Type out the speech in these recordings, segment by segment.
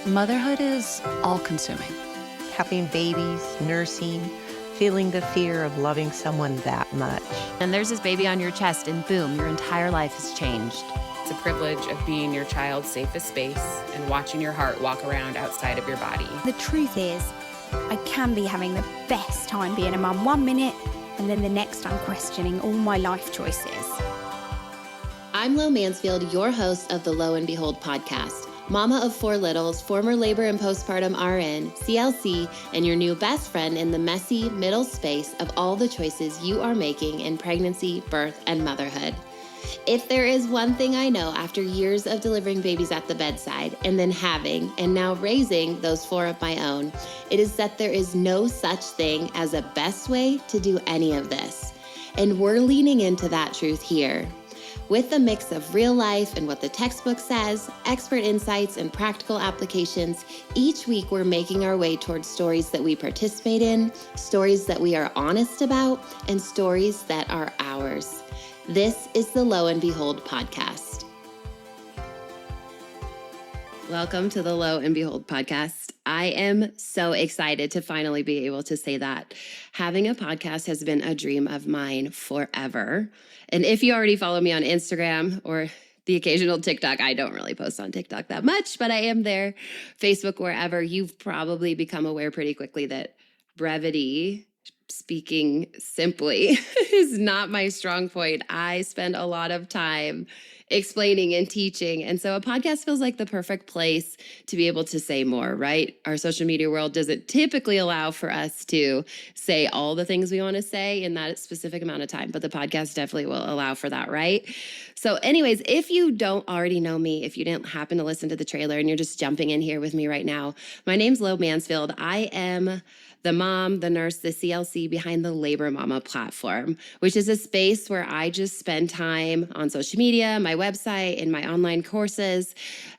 Motherhood is all-consuming. Having babies, nursing, feeling the fear of loving someone that much. And there's this baby on your chest, and boom, your entire life has changed. It's a privilege of being your child's safest space and watching your heart walk around outside of your body. The truth is, I can be having the best time being a mum 1 minute, and then the next I'm questioning all my life choices. I'm Lo Mansfield, your host of the Lo and Behold podcast. Mama of 4 littles, former labor and postpartum RN, CLC, and your new best friend in the messy middle space of all the choices you are making in pregnancy, birth, and motherhood. If there is one thing I know after years of delivering babies at the bedside and then having and now raising those 4 of my own, it is that there is no such thing as a best way to do any of this. And we're leaning into that truth here. With a mix of real life and what the textbook says, expert insights, and practical applications, each week we're making our way towards stories that we participate in, stories that we are honest about, and stories that are ours. This is the Lo and Behold podcast. Welcome to the Lo and Behold podcast. I am so excited to finally be able to say that. Having a podcast has been a dream of mine forever. And if you already follow me on Instagram or the occasional TikTok, I don't really post on TikTok that much, but I am there, Facebook, wherever, you've probably become aware pretty quickly that brevity, speaking simply, is not my strong point. I spend a lot of time explaining and teaching. And so a podcast feels like the perfect place to be able to say more, right? Our social media world doesn't typically allow for us to say all the things we want to say in that specific amount of time, but the podcast definitely will allow for that, right? So anyways, if you don't already know me, if you didn't happen to listen to the trailer and you're just jumping in here with me right now, my name's Lo Mansfield. I am the mom, the nurse, the CLC behind the Labor Mama platform, which is a space where I just spend time on social media, my website, and my online courses,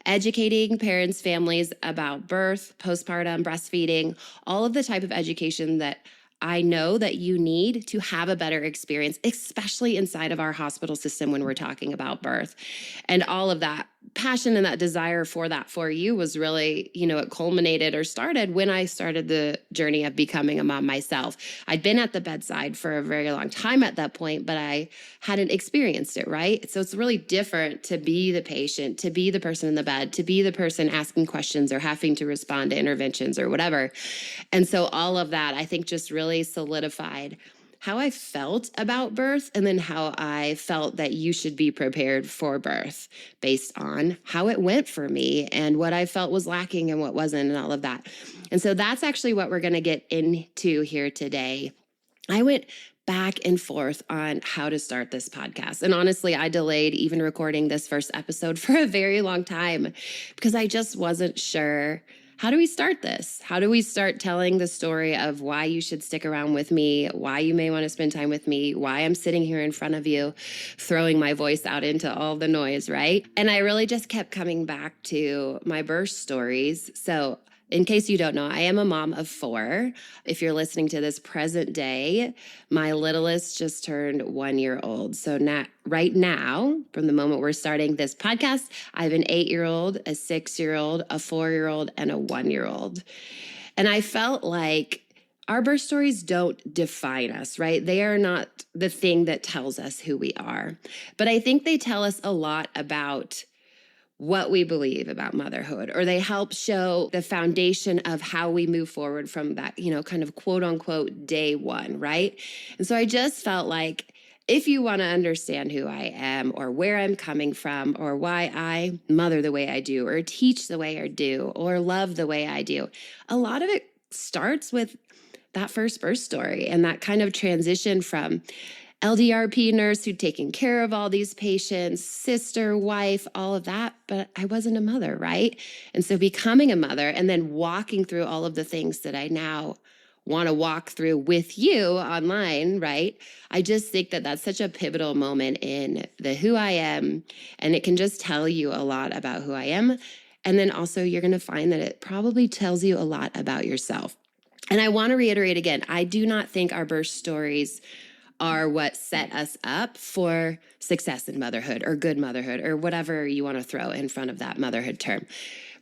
educating parents, families about birth, postpartum, breastfeeding, all of the type of education that I know that you need to have a better experience, especially inside of our hospital system when we're talking about birth. And all of that passion and that desire for that for you was really, it culminated or started when I started the journey of becoming a mom myself. I'd been at the bedside for a very long time at that point, but I hadn't experienced it, right? So it's really different to be the patient, to be the person in the bed, to be the person asking questions or having to respond to interventions or whatever. And so all of that, I think, just really solidified how I felt about birth, and then how I felt that you should be prepared for birth based on how it went for me and what I felt was lacking and what wasn't and all of that. And so that's actually what we're going to get into here today. I went back and forth on how to start this podcast. And honestly, I delayed even recording this first episode for a very long time because I just wasn't sure. How do we start this? How do we start telling the story of why you should stick around with me, why you may want to spend time with me, why I'm sitting here in front of you, throwing my voice out into all the noise, right? And I really just kept coming back to my birth stories. So in case you don't know, I am a mom of 4. If you're listening to this present day, my littlest just turned 1 year old. So right now, from the moment we're starting this podcast, I have an 8-year-old, a 6-year-old, a 4-year-old, and a 1-year-old. And I felt like our birth stories don't define us, right? They are not the thing that tells us who we are. But I think they tell us a lot about what we believe about motherhood, or they help show the foundation of how we move forward from that, kind of quote unquote day one, right? And so I just felt like if you want to understand who I am or where I'm coming from or why I mother the way I do or teach the way I do or love the way I do, a lot of it starts with that first birth story and that kind of transition from LDRP nurse who'd taken care of all these patients, sister, wife, all of that, but I wasn't a mother, right? And so becoming a mother and then walking through all of the things that I now want to walk through with you online, right? I just think that that's such a pivotal moment in the who I am, and it can just tell you a lot about who I am. And then also you're going to find that it probably tells you a lot about yourself. And I want to reiterate again, I do not think our birth stories are what set us up for success in motherhood or good motherhood or whatever you want to throw in front of that motherhood term.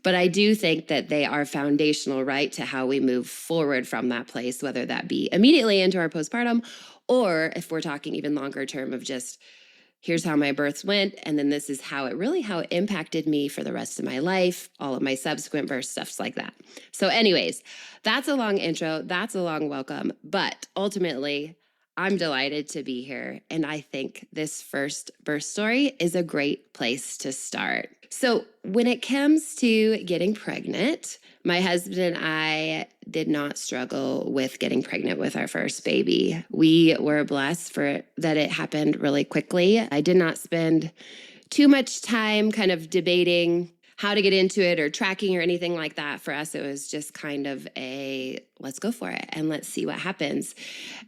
But I do think that they are foundational, right, to how we move forward from that place, whether that be immediately into our postpartum, or if we're talking even longer term of just, here's how my births went, and then this is how it impacted me for the rest of my life, all of my subsequent births, stuff like that. So anyways, that's a long intro. That's a long welcome. But ultimately, I'm delighted to be here. And I think this first birth story is a great place to start. So when it comes to getting pregnant, my husband and I did not struggle with getting pregnant with our first baby. We were blessed for that it happened really quickly. I did not spend too much time kind of debating how to get into it or tracking or anything like that. For us, it was just kind of a let's go for it and let's see what happens.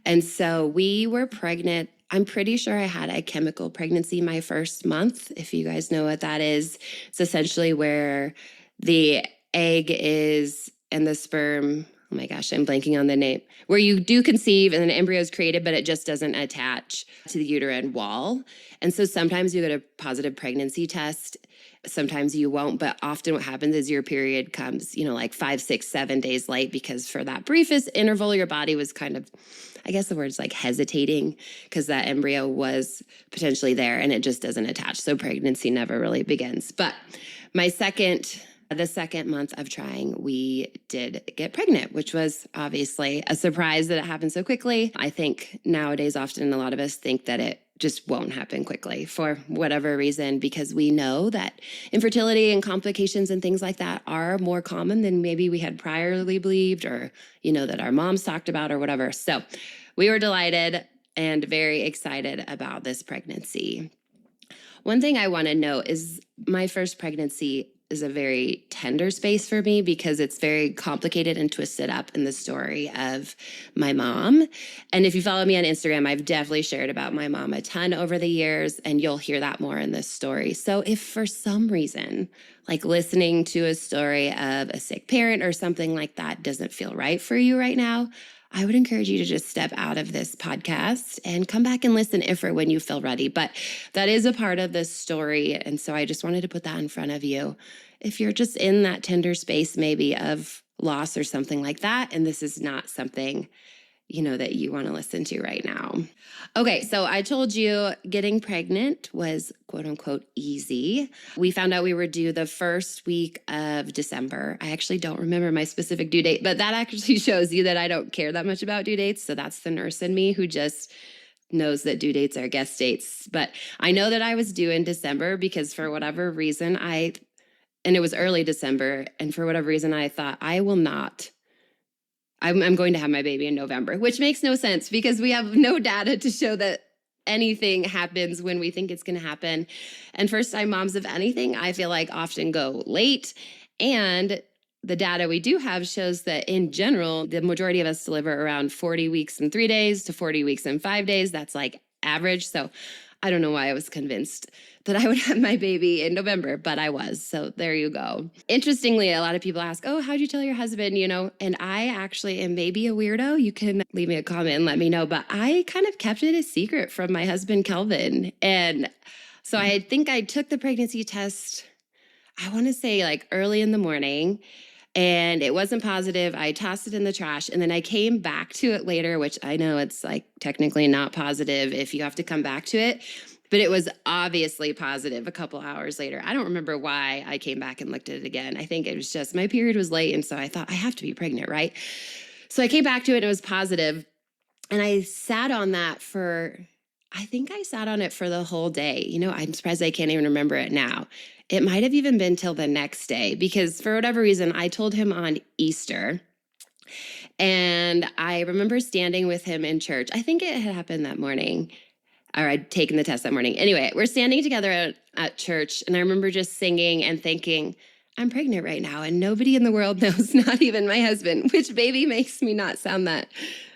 And so we were pregnant. I'm pretty sure I had a chemical pregnancy my first month. If you guys know what that is, it's essentially where the egg is and the sperm, oh my gosh, I'm blanking on the name, where you do conceive and an embryo is created, but it just doesn't attach to the uterine wall. And so sometimes you get a positive pregnancy test. Sometimes you won't, but often what happens is your period comes, like 5, 6, 7 days late, because for that briefest interval, your body was kind of, I guess the word's like hesitating, because that embryo was potentially there and it just doesn't attach. So pregnancy never really begins. But the second month of trying, we did get pregnant, which was obviously a surprise that it happened so quickly. I think nowadays, often a lot of us think that it just won't happen quickly for whatever reason, because we know that infertility and complications and things like that are more common than maybe we had priorly believed, or, that our moms talked about or whatever. So we were delighted and very excited about this pregnancy. One thing I want to note is my first pregnancy is a very tender space for me, because it's very complicated and twisted up in the story of my mom. And if you follow me on Instagram, I've definitely shared about my mom a ton over the years, and you'll hear that more in this story. So if for some reason, like listening to a story of a sick parent or something like that doesn't feel right for you right now, I would encourage you to just step out of this podcast and come back and listen if or when you feel ready. But that is a part of this story. And so I just wanted to put that in front of you. If you're just in that tender space maybe of loss or something like that, and this is not something, that you want to listen to right now. Okay, so I told you getting pregnant was quote unquote easy. We found out we were due the first week of December. I actually don't remember my specific due date, but that actually shows you that I don't care that much about due dates. So that's the nurse in me who just knows that due dates are guess dates. But I know that I was due in December because for whatever reason and it was early December, and for whatever reason I thought I'm going to have my baby in November, which makes no sense because we have no data to show that anything happens when we think it's going to happen. And first-time moms of anything, I feel like often go late. And the data we do have shows that in general, the majority of us deliver around 40 weeks and 3 days to 40 weeks and 5 days. That's like average. So I don't know why I was convinced that I would have my baby in November, but I was. So there you go. Interestingly, a lot of people ask, oh, how'd you tell your husband, And I actually am maybe a weirdo. You can leave me a comment and let me know. But I kind of kept it a secret from my husband, Kelvin. And so I think I took the pregnancy test, I want to say like early in the morning. And it wasn't positive. I tossed it in the trash. And then I came back to it later, which I know it's like technically not positive if you have to come back to it. But it was obviously positive a couple hours later. I don't remember why I came back and looked at it again. I think it was just my period was late. And so I thought I have to be pregnant, right? So I came back to it and it was positive. And I sat on that I think I sat on it for the whole day. I'm surprised I can't even remember it now. It might have even been till the next day because for whatever reason, I told him on Easter. And I remember standing with him in church. I think it had happened that morning, or I'd taken the test that morning. Anyway, we're standing together at church, and I remember just singing and thinking, I'm pregnant right now, and nobody in the world knows, not even my husband, which maybe makes me not sound that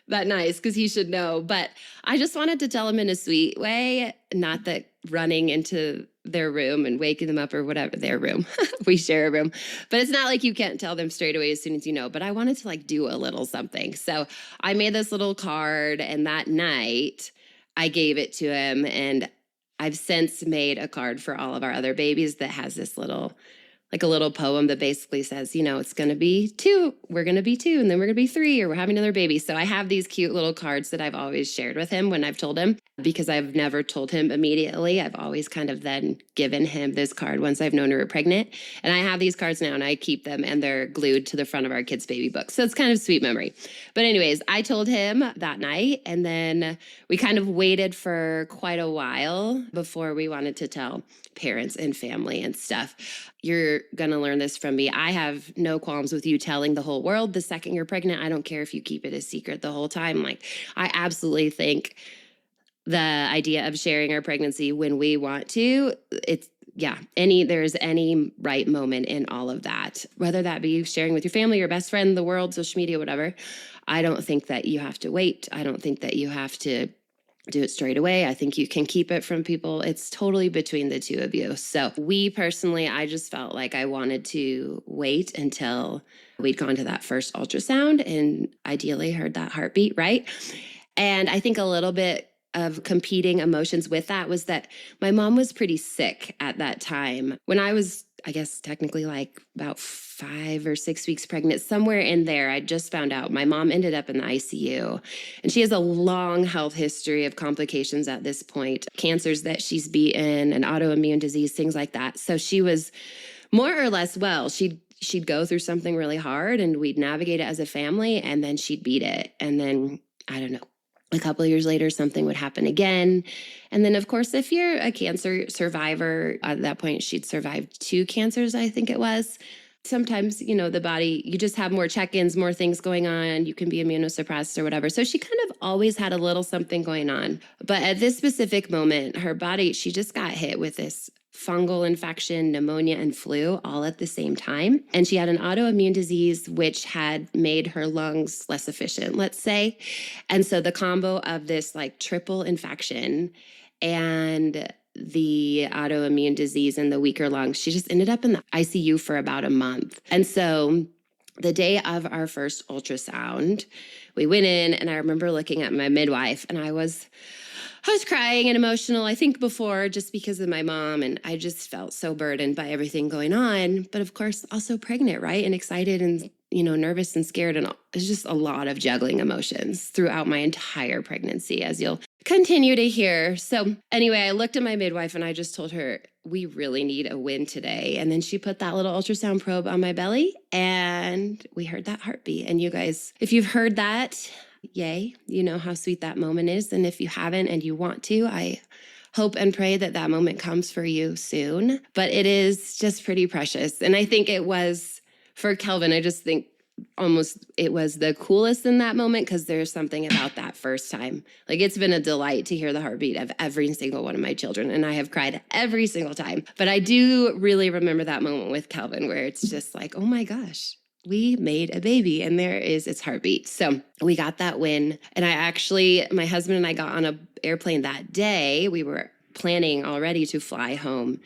nice because he should know. But I just wanted to tell him in a sweet way, not that running into their room and waking them up or whatever, their room. We share a room. But it's not like you can't tell them straight away as soon as you know. But I wanted to do a little something. So I made this little card, and that night I gave it to him. And I've since made a card for all of our other babies that has this little like a little poem that basically says, you know, it's going to be 2, we're going to be 2, and then we're going to be 3, or we're having another baby. So I have these cute little cards that I've always shared with him when I've told him, because I've never told him immediately. I've always kind of then given him this card once I've known we were pregnant. And I have these cards now and I keep them, and they're glued to the front of our kids' baby book. So it's kind of sweet memory. But anyways, I told him that night, and then we kind of waited for quite a while before we wanted to tell parents and family and stuff. You're going to learn this from me. I have no qualms with you telling the whole world the second you're pregnant. I don't care if you keep it a secret the whole time. Like, I absolutely think the idea of sharing our pregnancy when we want to, there's any right moment in all of that, whether that be sharing with your family, your best friend, the world, social media, whatever. I don't think that you have to wait. I don't think that you have to do it straight away. I think you can keep it from people. It's totally between the two of you. So I just felt like I wanted to wait until we'd gone to that first ultrasound and ideally heard that heartbeat, right? And I think a little bit of competing emotions with that was that my mom was pretty sick at that time. When I was, I guess, technically like about 5 or 6 weeks pregnant, somewhere in there, I just found out my mom ended up in the ICU. And she has a long health history of complications at this point, cancers that she's beaten, an autoimmune disease, things like that. So she was more or less well. She'd go through something really hard and we'd navigate it as a family, and then she'd beat it. And then, I don't know, a couple of years later, something would happen again. And then, of course, if you're a cancer survivor, at that point, she'd survived 2 cancers, I think it was. Sometimes, you know, the body, you just have more check-ins, more things going on. You can be immunosuppressed or whatever. So she kind of always had a little something going on. But at this specific moment, her body, she just got hit with this fungal infection, pneumonia, and flu all at the same time. And she had an autoimmune disease, which had made her lungs less efficient, let's say. And so the combo of this like triple infection and the autoimmune disease and the weaker lungs, she just ended up in the ICU for about a month. And so the day of our first ultrasound, we went in, and I remember looking at my midwife, and I was crying and emotional, I think before, just because of my mom. And I just felt so burdened by everything going on. But of course, also pregnant, right? And excited and, you know, nervous and scared. And it's just a lot of juggling emotions throughout my entire pregnancy, as you'll continue to hear. So anyway, I looked at my midwife and I just told her, we really need a win today. And then she put that little ultrasound probe on my belly and we heard that heartbeat. And you guys, if you've heard that, yay, you know how sweet that moment is. And if you haven't and you want to, I hope and pray that that moment comes for you soon. But it is just pretty precious. And I think it was for Kelvin, I just think almost it was the coolest in that moment, because there's something about that first time. Like, it's been a delight to hear the heartbeat of every single one of my children, and I have cried every single time. But I do really remember that moment with Kelvin where it's just like, oh my gosh, we made a baby and there is its heartbeat. So we got that win. And my husband and I got on an airplane that day. We were planning already to fly home,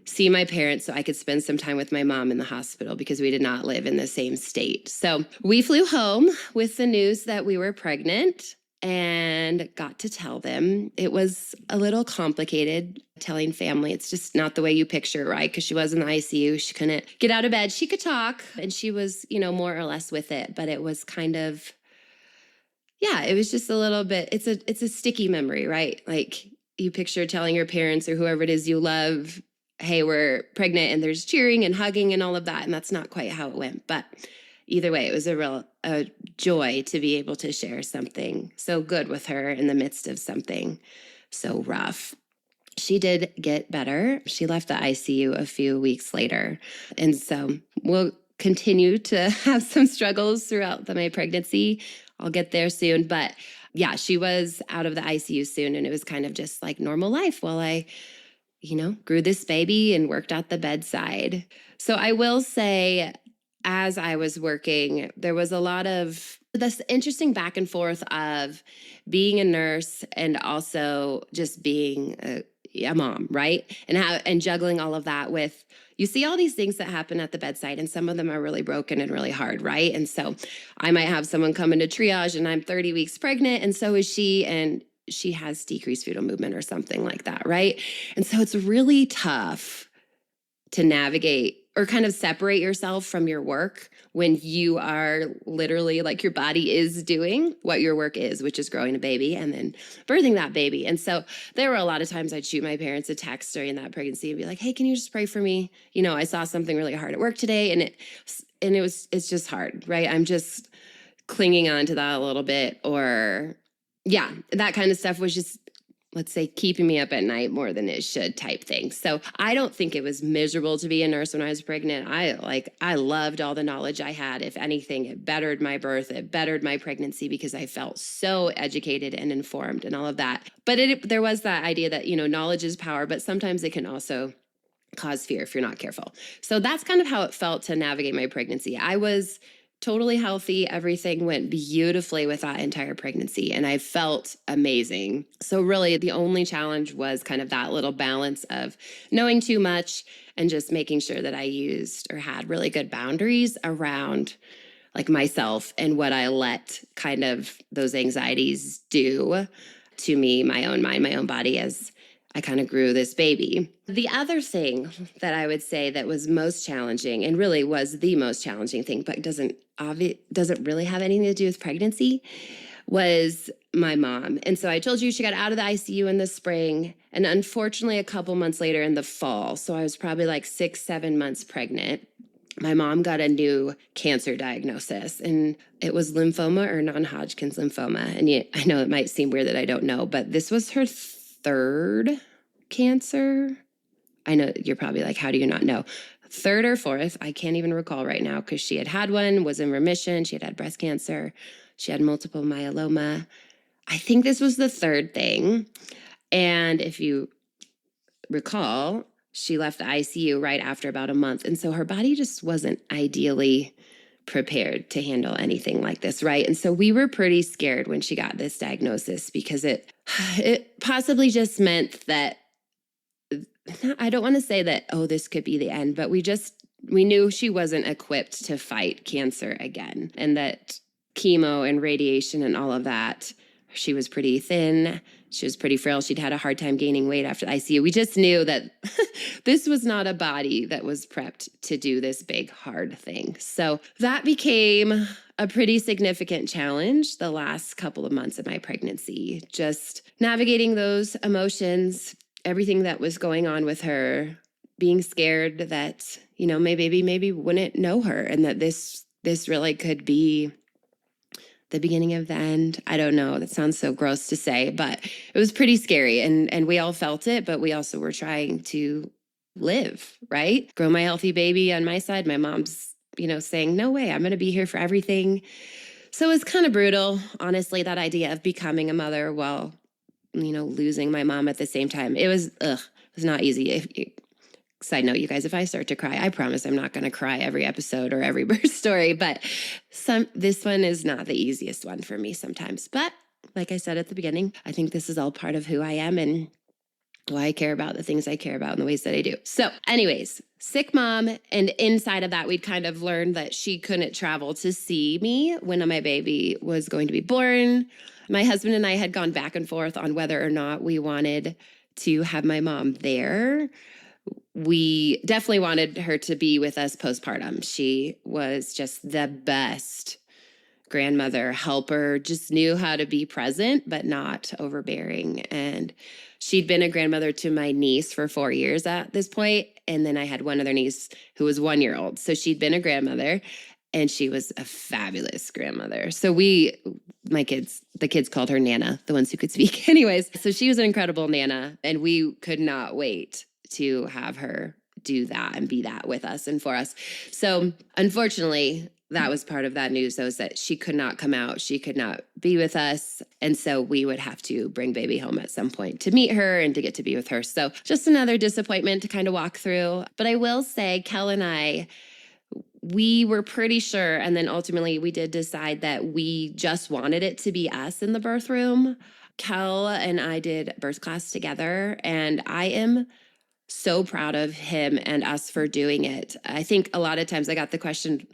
see my parents so I could spend some time with my mom in the hospital, because we did not live in the same state. So we flew home with the news that we were pregnant and got to tell them. It was a little complicated telling family. It's just not the way you picture it, right? Because she was in the ICU. She couldn't get out of bed. She could talk, and she was, you know, more or less with it. But it was kind of, it was just a little bit, it's a sticky memory, right? Like, you picture telling your parents or whoever it is you love, hey, we're pregnant, and there's cheering and hugging and all of that. And that's not quite how it went. But either way, it was a joy to be able to share something so good with her in the midst of something so rough. She did get better. She left the ICU a few weeks later. And so we'll continue to have some struggles throughout my pregnancy. I'll get there soon. But yeah, she was out of the ICU soon. And it was kind of just like normal life while I, grew this baby and worked at the bedside. So I will say, as I was working, there was a lot of this interesting back and forth of being a nurse and also just being a mom, right? And juggling all of that with, you see all these things that happen at the bedside, and some of them are really broken and really hard, right? And so I might have someone come into triage and I'm 30 weeks pregnant, and so is she, and she has decreased fetal movement or something like that, right? And so it's really tough to navigate or kind of separate yourself from your work when you are literally like your body is doing what your work is, which is growing a baby and then birthing that baby. And so there were a lot of times I'd shoot my parents a text during that pregnancy and be like, hey, can you just pray for me? You know, I saw something really hard at work today, and it's just hard, right? I'm just clinging on to that a little bit, or yeah, that kind of stuff was just, let's say, keeping me up at night more than it should type thing. So I don't think it was miserable to be a nurse when I was pregnant. I loved all the knowledge I had. If anything, it bettered my birth, it bettered my pregnancy because I felt so educated and informed and all of that. But there was that idea that, you know, knowledge is power, but sometimes it can also cause fear if you're not careful. So that's kind of how it felt to navigate my pregnancy. I was totally healthy. Everything went beautifully with that entire pregnancy, and I felt amazing. So really the only challenge was kind of that little balance of knowing too much and just making sure that I used or had really good boundaries around like myself and what I let kind of those anxieties do to me, my own mind, my own body as I kind of grew this baby. The other thing that I would say that was most challenging, and really was the most challenging thing, but doesn't really have anything to do with pregnancy, was my mom. And so I told you she got out of the ICU in the spring, and unfortunately a couple months later in the fall, so I was probably like 6-7 months pregnant, my mom got a new cancer diagnosis, and it was lymphoma or non-Hodgkin's lymphoma. And I know it might seem weird that I don't know, but this was her third cancer. I know you're probably like, how do you not know? Third or fourth, I can't even recall right now, because she had one, was in remission. She had breast cancer. She had multiple myeloma. I think this was the third thing. And if you recall, she left the ICU right after about a month. And so her body just wasn't ideally prepared to handle anything like this, right? And so we were pretty scared when she got this diagnosis, because it possibly just meant that, I don't want to say that, oh, this could be the end, but we knew she wasn't equipped to fight cancer again, and that chemo and radiation and all of that, she was pretty thin. She was pretty frail. She'd had a hard time gaining weight after the ICU. We just knew that this was not a body that was prepped to do this big, hard thing. So that became a pretty significant challenge the last couple of months of my pregnancy, just navigating those emotions, everything that was going on with her, being scared that, you know, my baby maybe wouldn't know her, and that this really could be the beginning of the end. I don't know. That sounds so gross to say, but it was pretty scary, and we all felt it, but we also were trying to live, right? Grow my healthy baby on my side. My mom's, you know, saying, no way, I'm going to be here for everything. So it's kind of brutal, honestly, that idea of becoming a mother while, you know, losing my mom at the same time. It was not easy. Side note, you guys, if I start to cry, I promise I'm not going to cry every episode or every birth story, but this one is not the easiest one for me sometimes. But like I said at the beginning, I think this is all part of who I am and why I care about the things I care about and the ways that I do. So anyways, sick mom. And inside of that, we'd kind of learned that she couldn't travel to see me when my baby was going to be born. My husband and I had gone back and forth on whether or not we wanted to have my mom there. We definitely wanted her to be with us postpartum. She was just the best grandmother, helper, just knew how to be present, but not overbearing. And she'd been a grandmother to my niece for 4 years at this point. And then I had one other niece who was 1 year old. So she'd been a grandmother, and she was a fabulous grandmother. So the kids called her Nana, the ones who could speak. Anyways, so she was an incredible Nana, and we could not wait to have her do that and be that with us and for us. So unfortunately, that was part of that news, though, is that she could not come out. She could not be with us. And so we would have to bring baby home at some point to meet her and to get to be with her. So just another disappointment to kind of walk through. But I will say, Kel and I, we were pretty sure, and then ultimately we did decide that we just wanted it to be us in the birth room. Kel and I did birth class together, and I am so proud of him and us for doing it. I think a lot of times I got the question,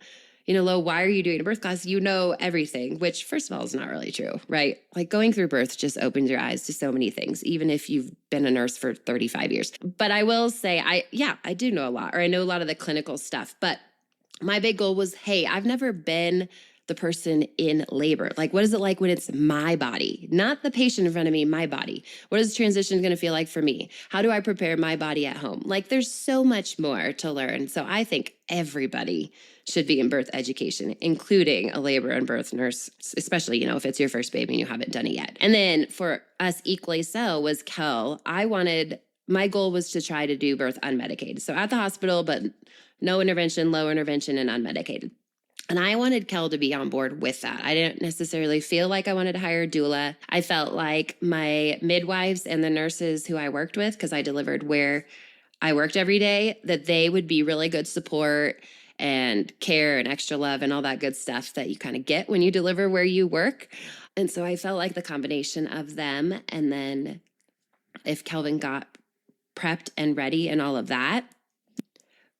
Lo, why are you doing a birth class? You know everything, which first of all is not really true, right? Like going through birth just opens your eyes to so many things, even if you've been a nurse for 35 years. But I will say, I do know a lot, or I know a lot of the clinical stuff. But my big goal was, hey, I've never been the person in labor. Like, what is it like when it's my body, not the patient in front of me, my body? What is transition going to feel like for me? How do I prepare my body at home? Like, there's so much more to learn. So I think everybody should be in birth education, including a labor and birth nurse, especially, if it's your first baby and you haven't done it yet. And then for us equally so was Kel. My goal was to try to do birth unmedicated. So at the hospital, but no intervention, low intervention, and unmedicated. And I wanted Kel to be on board with that. I didn't necessarily feel like I wanted to hire a doula. I felt like my midwives and the nurses who I worked with, because I delivered where I worked every day, that they would be really good support and care and extra love and all that good stuff that you kind of get when you deliver where you work. And so I felt like the combination of them, and then if Kelvin got prepped and ready and all of that,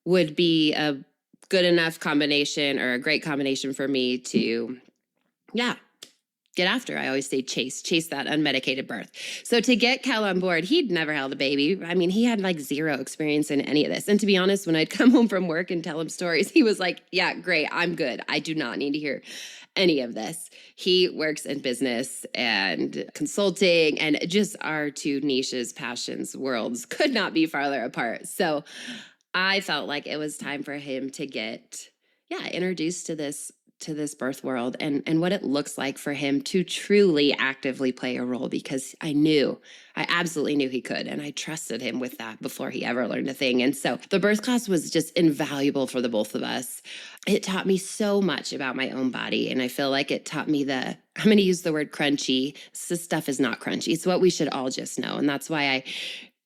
would be a good enough combination, or a great combination for me to, get after. I always say chase that unmedicated birth. So to get Cal on board, he'd never held a baby. I mean, he had like zero experience in any of this. And to be honest, when I'd come home from work and tell him stories, he was like, yeah, great, I'm good. I do not need to hear any of this. He works in business and consulting, and just our two niches, passions, worlds could not be farther apart. So I felt like it was time for him to get, introduced to this birth world and what it looks like for him to truly actively play a role, because I absolutely knew he could, and I trusted him with that before he ever learned a thing. And so the birth class was just invaluable for the both of us. It taught me so much about my own body, and I feel like it taught me I'm going to use the word crunchy. This stuff is not crunchy. It's what we should all just know, and that's why I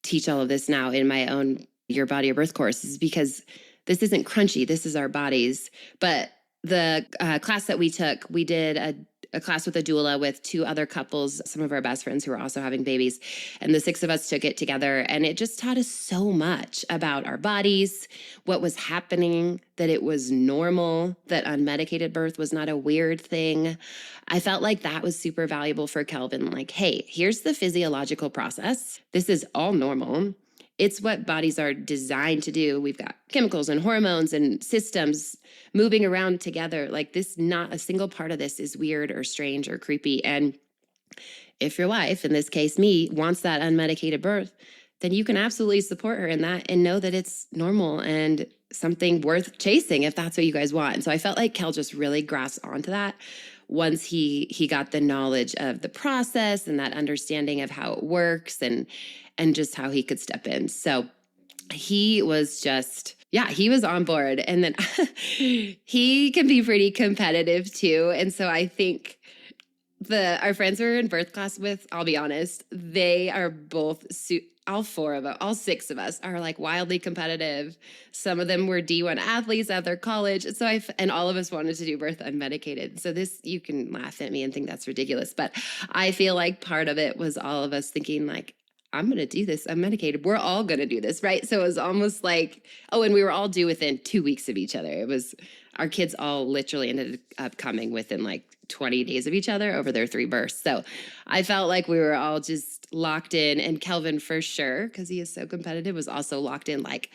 teach all of this now in my own Your Body, Your Birth course, is because this isn't crunchy. This is our bodies. But the class that we took, we did a class with a doula with two other couples, some of our best friends who were also having babies. And the six of us took it together. And it just taught us so much about our bodies, what was happening, that it was normal, that unmedicated birth was not a weird thing. I felt like that was super valuable for Kelvin. Like, hey, here's the physiological process. This is all normal. It's what bodies are designed to do. We've got chemicals and hormones and systems moving around together. Like this, not a single part of this is weird or strange or creepy. And if your wife, in this case me, wants that unmedicated birth, then you can absolutely support her in that and know that it's normal and something worth chasing if that's what you guys want. And so I felt like Kel just really grasped onto that once he got the knowledge of the process and that understanding of how it works and just how he could step in. So he was just, he was on board. And then he can be pretty competitive too. And so I think our friends we're in birth class with, I'll be honest, they are both, all six of us are like wildly competitive. Some of them were D1 athletes at their college. So and all of us wanted to do birth unmedicated. So this, you can laugh at me and think that's ridiculous, but I feel like part of it was all of us thinking like, I'm going to do this unmedicated. We're all going to do this, right? So it was almost like, and we were all due within 2 weeks of each other. It was, our kids all literally ended up coming within like 20 days of each other over their 3 births. So I felt like we were all just locked in, and Kelvin for sure, because he is so competitive, was also locked in like,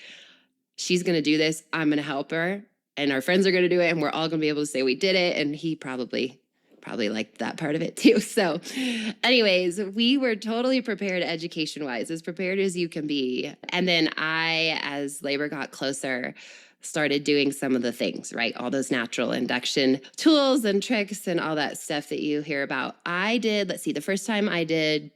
she's going to do this. I'm going to help her, and our friends are going to do it, and we're all going to be able to say we did it. And he probably liked that part of it too. So anyways, we were totally prepared education-wise, as prepared as you can be. And then I, as labor got closer, started doing some of the things, right? All those natural induction tools and tricks and all that stuff that you hear about. The first time I did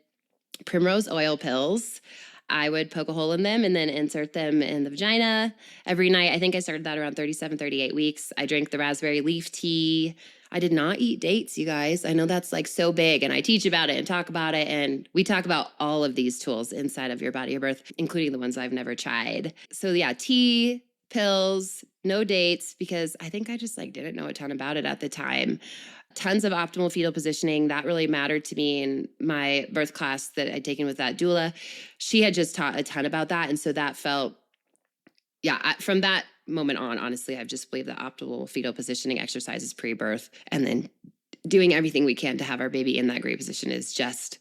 primrose oil pills. I would poke a hole in them and then insert them in the vagina every night. I think I started that around 37, 38 weeks. I drank the raspberry leaf tea. I did not eat dates, you guys. I know that's like so big, and I teach about it and talk about it. And we talk about all of these tools inside of Your Body, Your Birth, including the ones I've never tried. So yeah, tea, pills, no dates, because I think I just like didn't know a ton about it at the time. Tons of optimal fetal positioning. That really mattered to me in my birth class that I'd taken with that doula. She had just taught a ton about that. And so that felt, from that moment on, honestly, I've just believed that optimal fetal positioning exercises pre-birth and then doing everything we can to have our baby in that great position is just,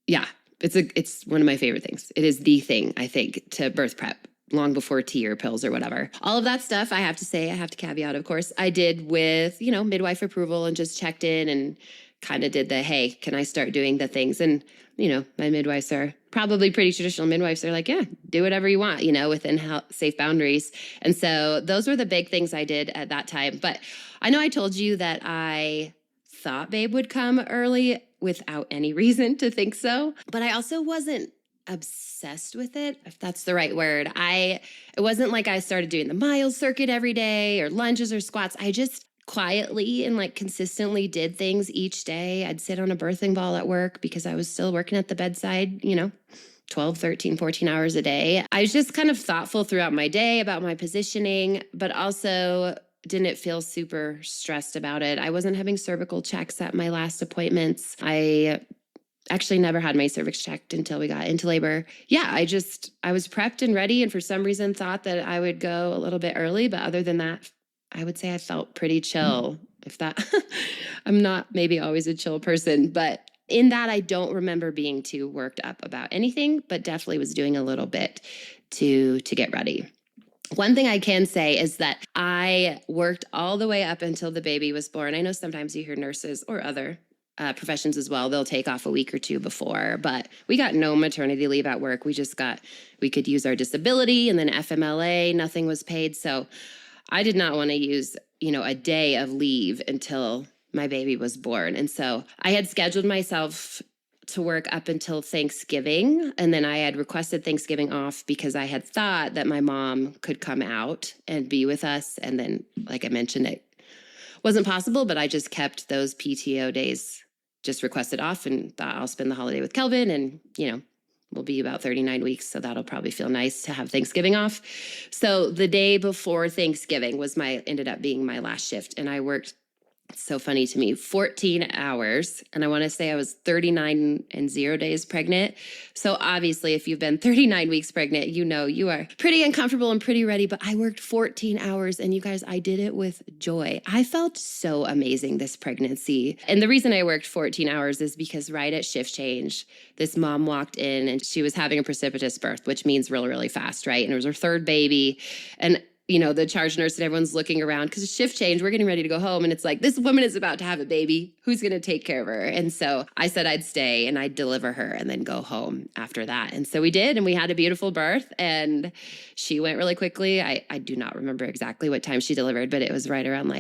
yeah, it's one of my favorite things. It is the thing, I think, to birth prep, long before tea or pills or whatever. All of that stuff, I have to say, I have to caveat, of course, I did with, midwife approval and just checked in and kind of did the, hey, can I start doing the things? And, my midwives are probably pretty traditional midwives. They're like, yeah, do whatever you want, within safe boundaries. And so those were the big things I did at that time. But I know I told you that I thought Babe would come early without any reason to think so. But I also wasn't obsessed with it, if that's the right word. It wasn't like I started doing the miles circuit every day or lunges or squats. I just quietly and consistently did things each day. I'd sit on a birthing ball at work because I was still working at the bedside, 12, 13, 14 hours a day. I was just kind of thoughtful throughout my day about my positioning, but also didn't feel super stressed about it. I wasn't having cervical checks at my last appointments. I actually never had my cervix checked until we got into labor. Yeah, I was prepped and ready, and for some reason thought that I would go a little bit early. But other than that, I would say I felt pretty chill. If that, I'm not maybe always a chill person, but in that I don't remember being too worked up about anything, but definitely was doing a little bit to get ready. One thing I can say is that I worked all the way up until the baby was born. I know sometimes you hear nurses or other professions as well, they'll take off a week or two before, but we got no maternity leave at work. We could use our disability and then FMLA, nothing was paid. So I did not want to use, a day of leave until my baby was born. And so I had scheduled myself to work up until Thanksgiving. And then I had requested Thanksgiving off because I had thought that my mom could come out and be with us. And then, like I mentioned, it wasn't possible, but I just kept those PTO days just requested off and thought I'll spend the holiday with Kelvin and, we'll be about 39 weeks. So that'll probably feel nice to have Thanksgiving off. So the day before Thanksgiving ended up being my last shift. And I worked, it's so funny to me, 14 hours. And I want to say I was 39 and 0 days pregnant. So obviously, if you've been 39 weeks pregnant, you are pretty uncomfortable and pretty ready. But I worked 14 hours. And you guys, I did it with joy. I felt so amazing this pregnancy. And the reason I worked 14 hours is because right at shift change, this mom walked in and she was having a precipitous birth, which means really, really fast, right? And it was her third baby. And the charge nurse and everyone's looking around because shift change, we're getting ready to go home. And it's like, this woman is about to have a baby. Who's going to take care of her? And so I said I'd stay and I'd deliver her and then go home after that. And so we did. And we had a beautiful birth and she went really quickly. I do not remember exactly what time she delivered, but it was right around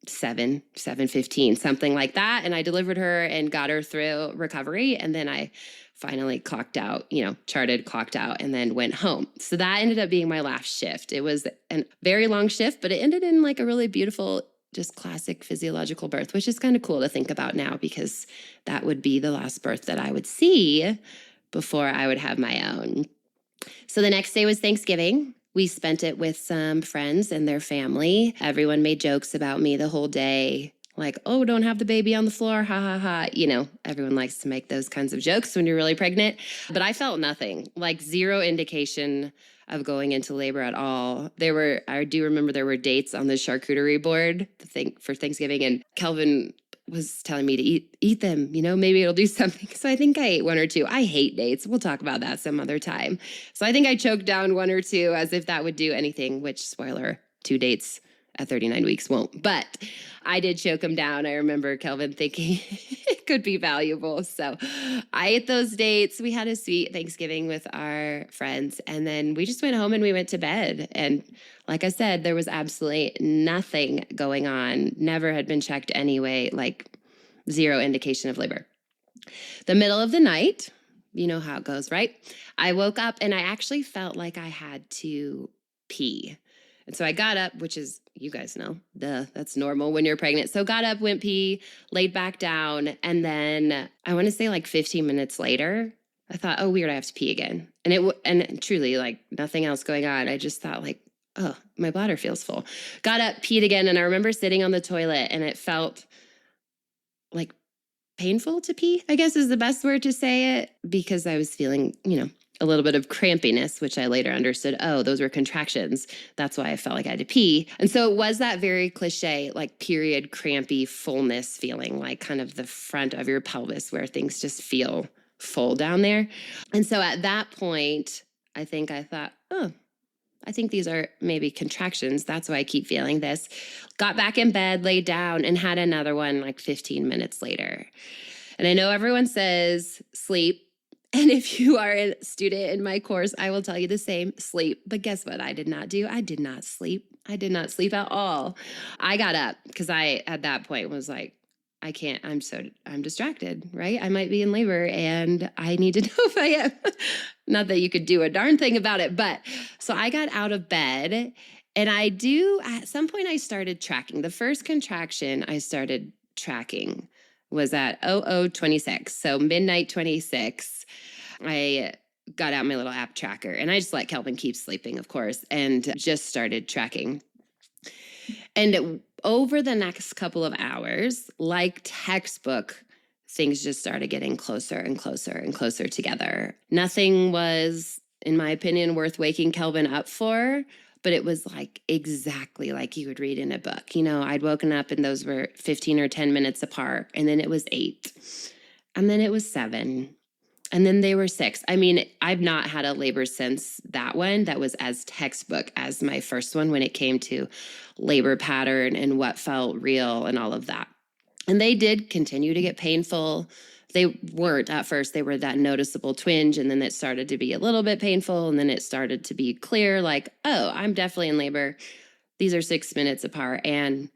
7:15, something like that. And I delivered her and got her through recovery. And then I finally clocked out, clocked out, and then went home. So that ended up being my last shift. It was a very long shift, but it ended in a really beautiful, just classic physiological birth, which is kind of cool to think about now because that would be the last birth that I would see before I would have my own. So the next day was Thanksgiving. We spent it with some friends and their family. Everyone made jokes about me the whole day. Like, oh, don't have the baby on the floor, ha, ha, ha. Everyone likes to make those kinds of jokes when you're really pregnant. But I felt nothing, zero indication of going into labor at all. I do remember there were dates on the charcuterie board for Thanksgiving, and Kelvin was telling me to eat them, maybe it'll do something. So I think I ate one or two. I hate dates. We'll talk about that some other time. So I think I choked down one or two as if that would do anything, which, spoiler, 2 dates at 39 weeks won't. But I did choke them down. I remember Kelvin thinking it could be valuable. So I ate those dates. We had a sweet Thanksgiving with our friends. And then we just went home and we went to bed. And like I said, there was absolutely nothing going on. Never had been checked anyway, zero indication of labor. The middle of the night, you know how it goes, right? I woke up and I actually felt like I had to pee. And so I got up, which is, you guys know, that's normal when you're pregnant. So got up, went pee, laid back down. And then I want to say 15 minutes later, I thought, oh, weird, I have to pee again. And truly nothing else going on. I just thought oh, my bladder feels full. Got up, peed again. And I remember sitting on the toilet and it felt painful to pee, I guess is the best word to say it, because I was feeling, a little bit of crampiness, which I later understood, oh, those were contractions. That's why I felt like I had to pee. And so it was that very cliche, like period crampy fullness feeling, like kind of the front of your pelvis where things just feel full down there. And so at that point, I thought, oh, I think these are maybe contractions. That's why I keep feeling this. Got back in bed, laid down, and had another one like 15 minutes later. And I know everyone says sleep. And if you are a student in my course, I will tell you the same, sleep. But guess what I did not do? I did not sleep. I did not sleep at all. I got up because I, at that point, was like, I can't, I'm distracted, right? I might be in labor and I need to know if I am. Not that you could do a darn thing about it, but so I got out of bed and at some point I started tracking. The first contraction I started tracking was at 00:26. So midnight 26, I got out my little app tracker and I just let Kelvin keep sleeping, of course, and just started tracking. And over the next couple of hours, like textbook, things just started getting closer and closer and closer together. Nothing was, in my opinion, worth waking Kelvin up for, but it was like exactly like you would read in a book. You know, I'd woken up and those were 15 or 10 minutes apart, and then it was 8, and then it was 7. And then they were 6. I mean, I've not had a labor since that one that was as textbook as my first one when it came to labor pattern and what felt real and all of that. And they did continue to get painful. They weren't at first. They were that noticeable twinge, and then it started to be a little bit painful, and then it started to be clear, like, oh, I'm definitely in labor. These are 6 minutes apart, and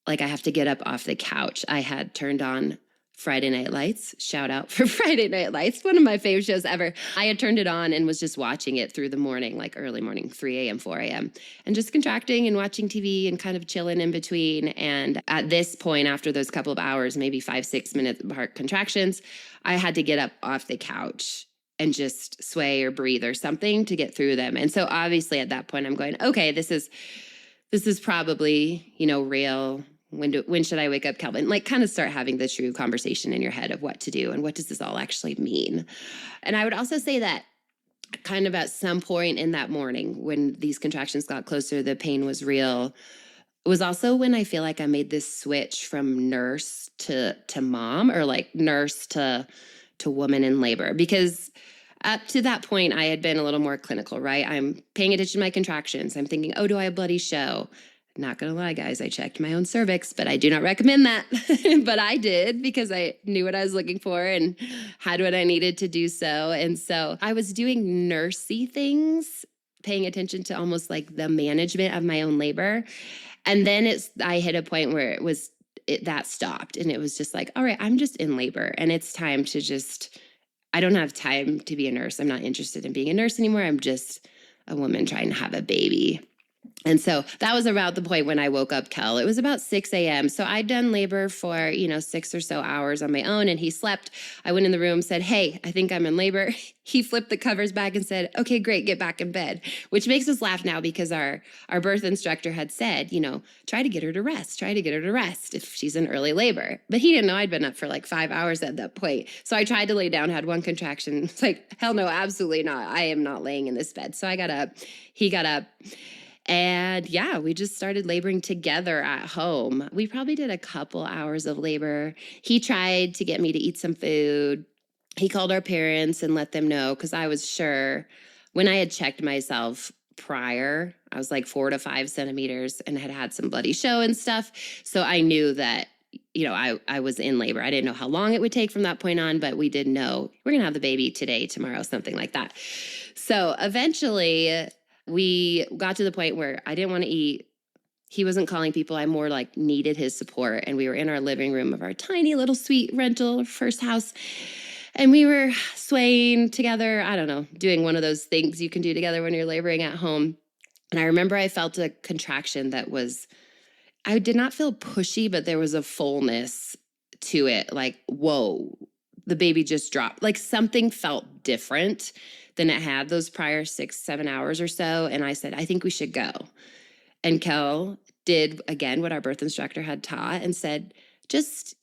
like I have to get up off the couch. I had turned on Friday Night Lights. Shout out for Friday Night Lights, one of my favorite shows ever. I had turned it on and was just watching it through the morning, like early morning, 3 a.m., 4 a.m., and just contracting and watching TV and kind of chilling in between. And at this point, after those couple of hours, maybe 5-6 minute apart contractions, I had to get up off the couch and just sway or breathe or something to get through them. And so obviously at that point, I'm going, okay, this is probably, real. When should I wake up, Kelvin? Like kind of start having the true conversation in your head of what to do and what does this all actually mean? And I would also say that kind of at some point in that morning when these contractions got closer, the pain was real. It was also when I feel like I made this switch from nurse to mom, or like nurse to woman in labor, because up to that point, I had been a little more clinical, right? I'm paying attention to my contractions. I'm thinking, oh, do I have bloody show? Not going to lie, guys, I checked my own cervix, but I do not recommend that. But I did because I knew what I was looking for and had what I needed to do so. And so I was doing nursey things, paying attention to almost like the management of my own labor. And then I hit a point where that stopped. And it was just like, all right, I'm just in labor. And it's time to I don't have time to be a nurse. I'm not interested in being a nurse anymore. I'm just a woman trying to have a baby. And so that was about the point when I woke up Kel. It was about 6 a.m. So I'd done labor for, 6 or so hours on my own, and he slept. I went in the room, said, hey, I think I'm in labor. He flipped the covers back and said, okay, great, get back in bed, which makes us laugh now because our birth instructor had said, try to get her to rest if she's in early labor. But he didn't know I'd been up for like 5 hours at that point. So I tried to lay down, had one contraction. It's like, hell no, absolutely not. I am not laying in this bed. So I got up, he got up. And yeah, we just started laboring together at home. We probably did a couple hours of labor. He tried to get me to eat some food. He called our parents and let them know, because I was sure when I had checked myself prior, I was like 4 to 5 centimeters and had some bloody show and stuff. So I knew that, I was in labor. I didn't know how long it would take from that point on, but we did know we're going to have the baby today, tomorrow, something like that. So eventually we got to the point where I didn't want to eat. He wasn't calling people. I more like needed his support. And we were in our living room of our tiny little sweet rental first house. And we were swaying together. I don't know, doing one of those things you can do together when you're laboring at home. And I remember I felt a contraction that I did not feel pushy, but there was a fullness to it. Like, whoa, the baby just dropped. Like something felt different than it had those prior 6-7 hours or so. And I said, I think we should go. And Kel did, again, what our birth instructor had taught and said, just,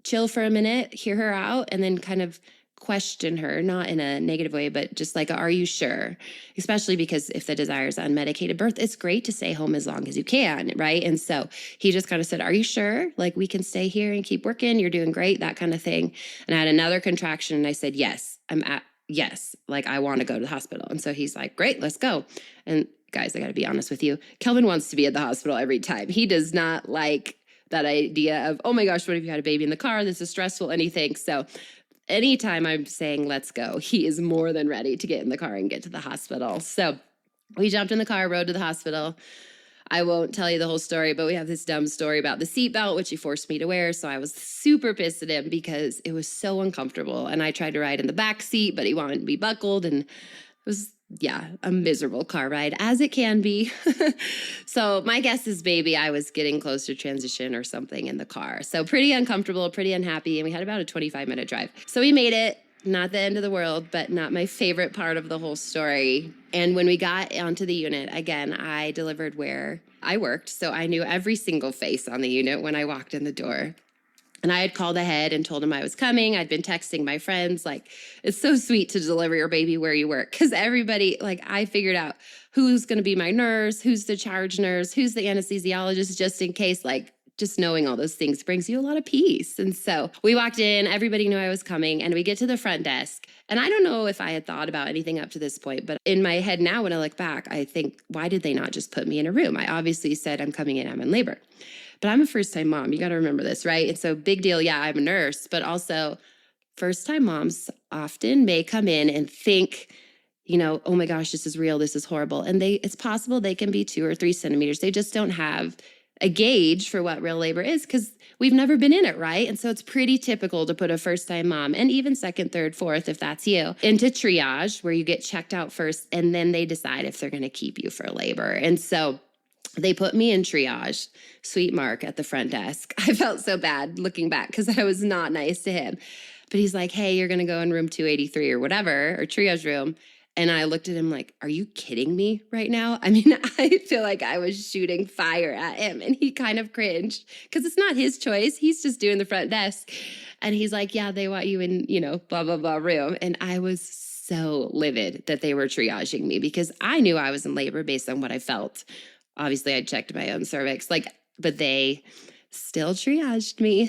chill for a minute, hear her out, and then kind of question her, not in a negative way, but just like, are you sure? Especially because if the desire is unmedicated birth, it's great to stay home as long as you can, right? And so he just kind of said, are you sure? Like, we can stay here and keep working. You're doing great, that kind of thing. And I had another contraction and I said, yes, yes, like I want to go to the hospital. And so he's like, great, let's go. And guys, I got to be honest with you. Kelvin wants to be at the hospital every time. He does not like that idea of, oh my gosh, what if you had a baby in the car? This is stressful, anything. So anytime I'm saying, let's go, he is more than ready to get in the car and get to the hospital. So we jumped in the car, rode to the hospital. I won't tell you the whole story, but we have this dumb story about the seatbelt, which he forced me to wear. So I was super pissed at him because it was so uncomfortable. And I tried to ride in the back seat, but he wanted to be buckled. And it was, a miserable car ride, as it can be. So my guess is maybe I was getting close to transition or something in the car. So pretty uncomfortable, pretty unhappy. And we had about a 25-minute drive. So we made it. Not the end of the world, but not my favorite part of the whole story. And when we got onto the unit, again, I delivered where I worked. So I knew every single face on the unit when I walked in the door. And I had called ahead and told him I was coming. I'd been texting my friends, like, it's so sweet to deliver your baby where you work. Because everybody, like, I figured out who's going to be my nurse, who's the charge nurse, who's the anesthesiologist, just in case, like, just knowing all those things brings you a lot of peace. And so we walked in, everybody knew I was coming, and we get to the front desk. And I don't know if I had thought about anything up to this point, but in my head now, when I look back, I think, why did they not just put me in a room? I obviously said, I'm coming in, I'm in labor. But I'm a first-time mom. You got to remember this, right? And so big deal, yeah, I'm a nurse, but also first-time moms often may come in and think, oh my gosh, this is real, this is horrible. And it's possible they can be 2 or 3 centimeters. They just don't have a gauge for what real labor is because we've never been in it, right? And so it's pretty typical to put a first-time mom, and even second, third, fourth, if that's you, into triage where you get checked out first, and then they decide if they're going to keep you for labor. And so they put me in triage. Sweet Mark at the front desk. I felt so bad looking back because I was not nice to him. But he's like, hey, you're going to go in room 283 or whatever, or triage room. And I looked at him like, are you kidding me right now? I mean, I feel like I was shooting fire at him. And he kind of cringed because it's not his choice. He's just doing the front desk. And he's like, yeah, they want you in, blah, blah, blah room. And I was so livid that they were triaging me because I knew I was in labor based on what I felt. Obviously, I checked my own cervix, but they still triaged me.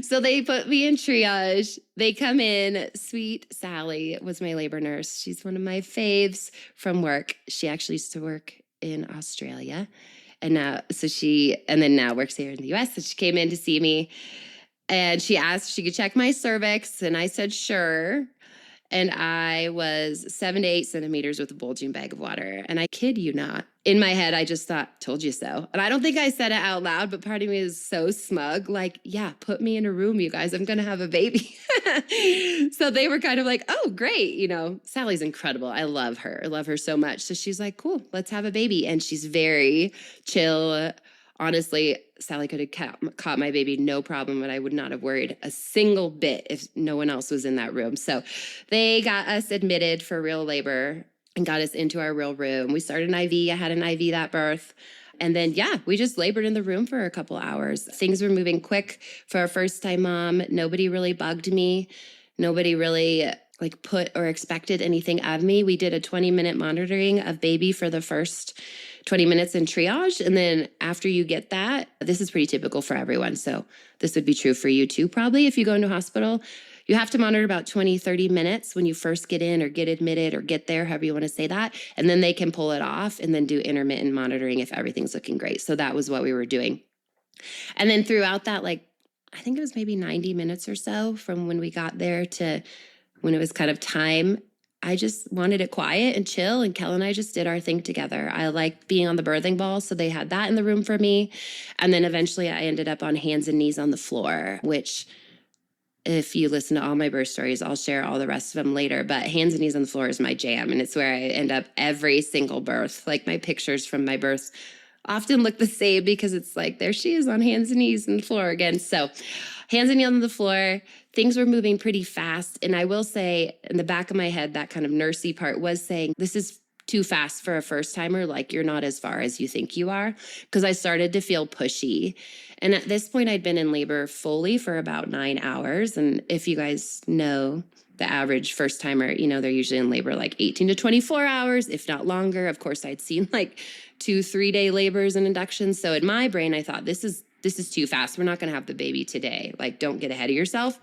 So they put me in triage. They come in. Sweet Sally was my labor nurse. She's one of my faves from work. She actually used to work in Australia. And now works here in the US. So she came in to see me and she asked if she could check my cervix. And I said, sure. And I was 7 to 8 centimeters with a bulging bag of water. And I kid you not, in my head, I just thought, told you so. And I don't think I said it out loud, but part of me is so smug. Like, yeah, put me in a room, you guys. I'm going to have a baby. So they were kind of like, oh, great. Sally's incredible. I love her. I love her so much. So she's like, cool, let's have a baby. And she's very chill. Honestly, Sally could have caught my baby, no problem, and I would not have worried a single bit if no one else was in that room. So they got us admitted for real labor and got us into our real room. We started an IV. I had an IV that birth. And then, we just labored in the room for a couple hours. Things were moving quick for a first-time mom. Nobody really bugged me. Nobody really put or expected anything of me. We did a 20-minute monitoring of baby for the first 20 minutes in triage. And then after you get that, this is pretty typical for everyone. So this would be true for you too, probably if you go into a hospital. You have to monitor about 20, 30 minutes when you first get in or get admitted or get there, however you want to say that. And then they can pull it off and then do intermittent monitoring if everything's looking great. So that was what we were doing. And then throughout that, I think it was maybe 90 minutes or so from when we got there to when it was kind of time, I just wanted it quiet and chill, and Kel and I just did our thing together. I liked being on the birthing ball, so they had that in the room for me. And then eventually I ended up on hands and knees on the floor, which if you listen to all my birth stories, I'll share all the rest of them later. But hands and knees on the floor is my jam, and it's where I end up every single birth. My pictures from my births often look the same because it's there she is on hands and knees on the floor again. So hands and knees on the floor. Things were moving pretty fast. And I will say in the back of my head, that kind of nursey part was saying, this is too fast for a first timer. Like, you're not as far as you think you are, because I started to feel pushy. And at this point, I'd been in labor fully for about 9 hours. And if you guys know the average first timer, they're usually in labor like 18 to 24 hours, if not longer. Of course, I'd seen like 2-3 day labors and inductions. So in my brain, I thought, this is too fast. We're not going to have the baby today. Like, don't get ahead of yourself.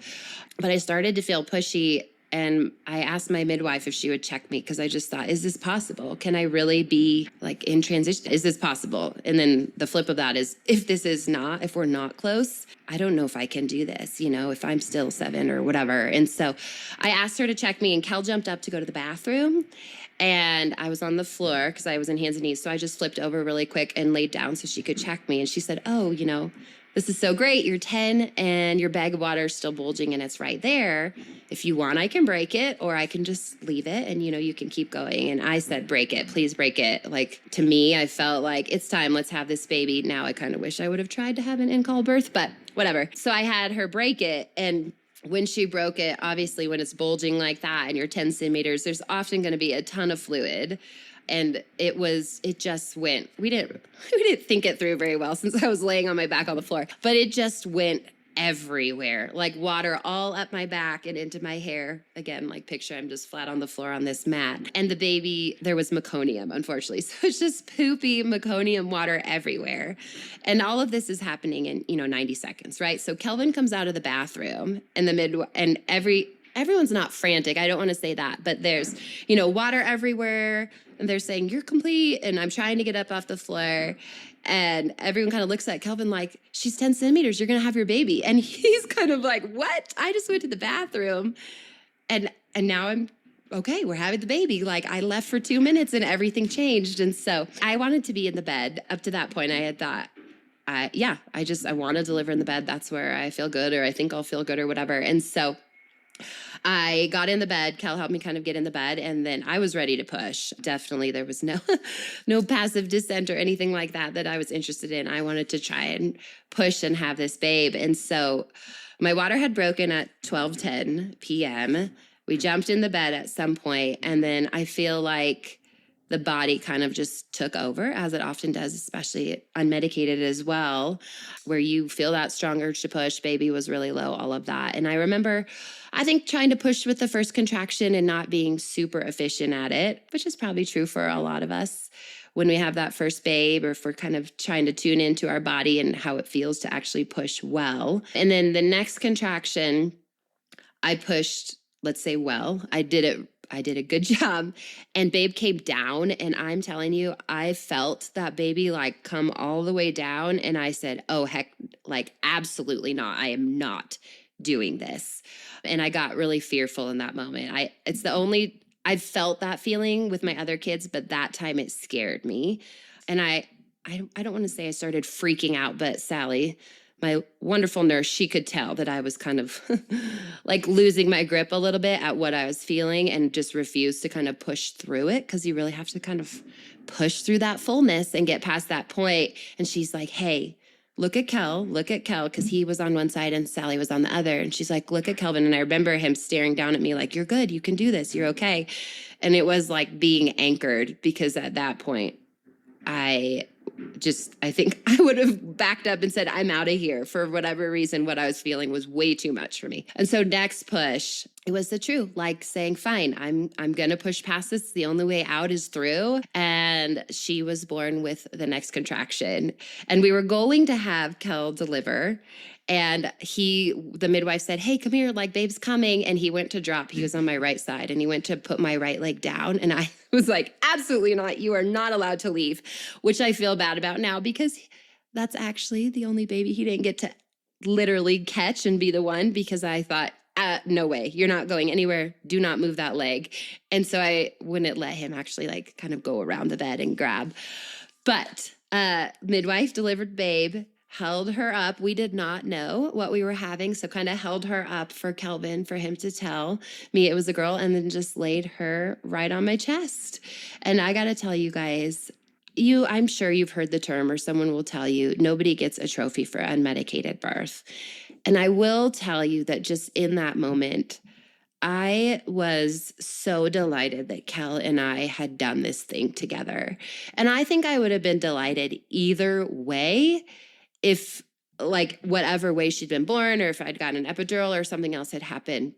But I started to feel pushy. And I asked my midwife if she would check me, because I just thought, is this possible? Can I really be like in transition? Is this possible? And then the flip of that is, if we're not close, I don't know if I can do this, if I'm still 7 or whatever. And so I asked her to check me, and Kel jumped up to go to the bathroom. And I was on the floor because I was in hands and knees. So I just flipped over really quick and laid down so she could check me. And she said, oh, this is so great. You're 10 and your bag of water is still bulging and it's right there. If you want, I can break it, or I can just leave it and, you can keep going. And I said, break it, please break it. Like, to me, I felt like it's time, let's have this baby. Now I kind of wish I would have tried to have an in-call birth, but whatever. So I had her break it, and when she broke it, obviously when it's bulging like that and you're 10 centimeters, there's often going to be a ton of fluid. And it just went, we didn't think it through very well since I was laying on my back on the floor, but it just went everywhere, like water all up my back and into my hair. Again, like, picture I'm just flat on the floor on this mat. And the baby, there was meconium, unfortunately. So it's just poopy meconium water everywhere. And all of this is happening in, 90 seconds, right? So Kelvin comes out of the bathroom and everyone's not frantic. I don't want to say that, but there's, water everywhere. And they're saying, you're complete. And I'm trying to get up off the floor. And everyone kind of looks at Kelvin like, she's 10 centimeters. You're going to have your baby. And he's kind of like, what? I just went to the bathroom. And now I'm okay. We're having the baby. Like, I left for 2 minutes and everything changed. And so I wanted to be in the bed. Up to that point, I had thought, I want to deliver in the bed. That's where I feel good, or I think I'll feel good, or whatever. And so I got in the bed. Kel helped me kind of get in the bed, and then I was ready to push. Definitely, there was no passive dissent or anything like that I was interested in. I wanted to try and push and have this babe. And so my water had broken at 12:10 p.m. We jumped in the bed at some point, and then I feel like the body kind of just took over, as it often does, especially unmedicated as well, where you feel that strong urge to push. Baby was really low, all of that. And I remember, I think, trying to push with the first contraction and not being super efficient at it, which is probably true for a lot of us when we have that first babe, or if we're kind of trying to tune into our body and how it feels to actually push well. And then the next contraction, I pushed, let's say, well. I did a good job, and babe came down, and I'm telling you, I felt that baby like come all the way down, and I said, oh heck, like, absolutely not. I am not doing this. And I got really fearful in that moment. I felt that feeling with my other kids, but that time it scared me. And I don't want to say I started freaking out, but Sally, my wonderful nurse, she could tell that I was kind of like losing my grip a little bit at what I was feeling, and just refused to kind of push through it, because you really have to kind of push through that fullness and get past that point. And she's like, hey, look at Kel, because he was on one side and Sally was on the other. And she's like, look at Kelvin. And I remember him staring down at me like, you're good, you can do this, you're okay. And it was like being anchored, because at that point, I think I would have backed up and said, I'm out of here. For whatever reason, what I was feeling was way too much for me. And so next push, it was the truth, like saying, fine, I'm going to push past this. The only way out is through. And she was born with the next contraction. And we were going to have Kel deliver. And the midwife said, hey, come here, like, babe's coming. And he went to drop. He was on my right side, and he went to put my right leg down. And I was like, absolutely not. You are not allowed to leave, which I feel bad about now, because that's actually the only baby he didn't get to literally catch and be the one, because I thought, no way, you're not going anywhere. Do not move that leg. And so I wouldn't let him actually like kind of go around the bed and grab. But midwife delivered babe, held her up. We did not know what we were having, so kind of held her up for Kelvin, for him to tell me it was a girl, and then just laid her right on my chest. And I got to tell you guys, I'm sure you've heard the term, or someone will tell you, nobody gets a trophy for unmedicated birth. And I will tell you that just in that moment, I was so delighted that Kel and I had done this thing together. And I think I would have been delighted either way if, like, whatever way she'd been born, or if I'd gotten an epidural or something else had happened.